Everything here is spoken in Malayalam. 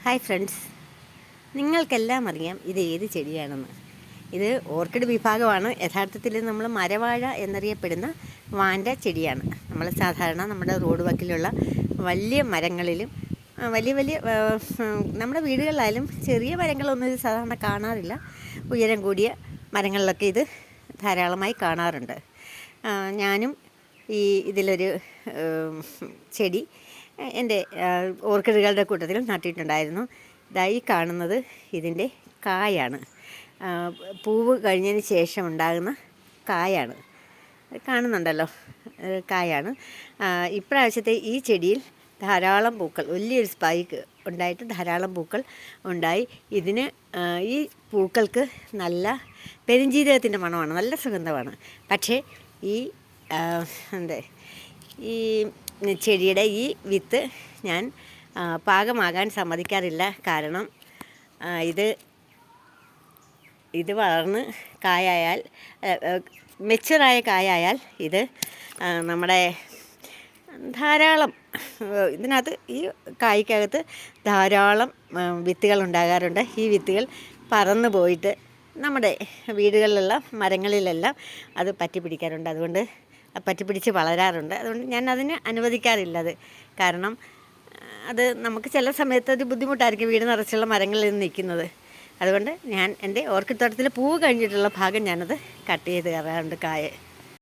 ഹായ് ഫ്രണ്ട്സ്, നിങ്ങൾക്കെല്ലാം അറിയാം ഇത് ഏത് ചെടിയാണെന്ന്. ഇത് ഓർക്കിഡ് വിഭാഗമാണ്. യഥാർത്ഥത്തിൽ നമ്മൾ മരവാഴ എന്നറിയപ്പെടുന്ന വാൻഡ ചെടിയാണ്. നമ്മൾ സാധാരണ നമ്മുടെ റോഡ് വക്കിലുള്ള വലിയ മരങ്ങളിലും വലിയ വലിയ നമ്മുടെ വീടുകളിലായാലും ചെറിയ മരങ്ങളൊന്നും ഇത് സാധാരണ കാണാറില്ല. ഉയരം കൂടിയ മരങ്ങളിലൊക്കെ ഇത് ധാരാളമായി കാണാറുണ്ട്. ഞാനും ഇതിലൊരു ചെടി എൻ്റെ ഓർക്കിഡുകളുടെ കൂട്ടത്തിൽ നട്ടിട്ടുണ്ടായിരുന്നു. ഇതായി കാണുന്നത് ഇതിൻ്റെ കായാണ്. പൂവ് കഴിഞ്ഞതിന് ശേഷം ഉണ്ടാകുന്ന കായാണ്. കാണുന്നുണ്ടല്ലോ, കായാണ്. ഇപ്രാവശ്യത്തെ ഈ ചെടിയിൽ ധാരാളം പൂക്കൾ, വലിയൊരു സ്പൈക്ക് ഉണ്ടായിട്ട് ധാരാളം പൂക്കൾ ഉണ്ടായി. ഇതിന് ഈ പൂക്കൾക്ക് നല്ല പെരുംജീരകത്തിൻ്റെ മണമാണ്, നല്ല സുഗന്ധമാണ്. പക്ഷേ ഈ ഈ ചെടിയുടെ ഈ വിത്ത് ഞാൻ പാകമാകാൻ സമ്മതിക്കാറില്ല. കാരണം ഇത് വളർന്ന് കായായാൽ, മെച്ചുറായ കായായാൽ ഇത് നമ്മുടെ ധാരാളം ഇതിനകത്ത്, ഈ കായ്ക്കകത്ത് ധാരാളം വിത്തുകൾ ഉണ്ടാകാറുണ്ട്. ഈ വിത്തുകൾ പറന്നു പോയിട്ട് നമ്മുടെ വീടുകളിലുള്ള മരങ്ങളിലെല്ലാം അത് പറ്റിപ്പിടിക്കാറുണ്ട്. അതുകൊണ്ട് പറ്റിപ്പിടിച്ച് വളരാറുണ്ട്. അതുകൊണ്ട് ഞാൻ അതിന് അനുവദിക്കാറില്ലത്. കാരണം അത് നമുക്ക് ചില സമയത്ത് ഒരു ബുദ്ധിമുട്ടായിരിക്കും വീട് നിറച്ചുള്ള മരങ്ങളിൽ നിന്ന് നിൽക്കുന്നത്. അതുകൊണ്ട് ഞാൻ എൻ്റെ ഓർക്കിഡ് തോട്ടത്തിൽ പൂവ് കഴിഞ്ഞിട്ടുള്ള ഭാഗം ഞാനത് കട്ട് ചെയ്ത് കയറാറുണ്ട്, കായ.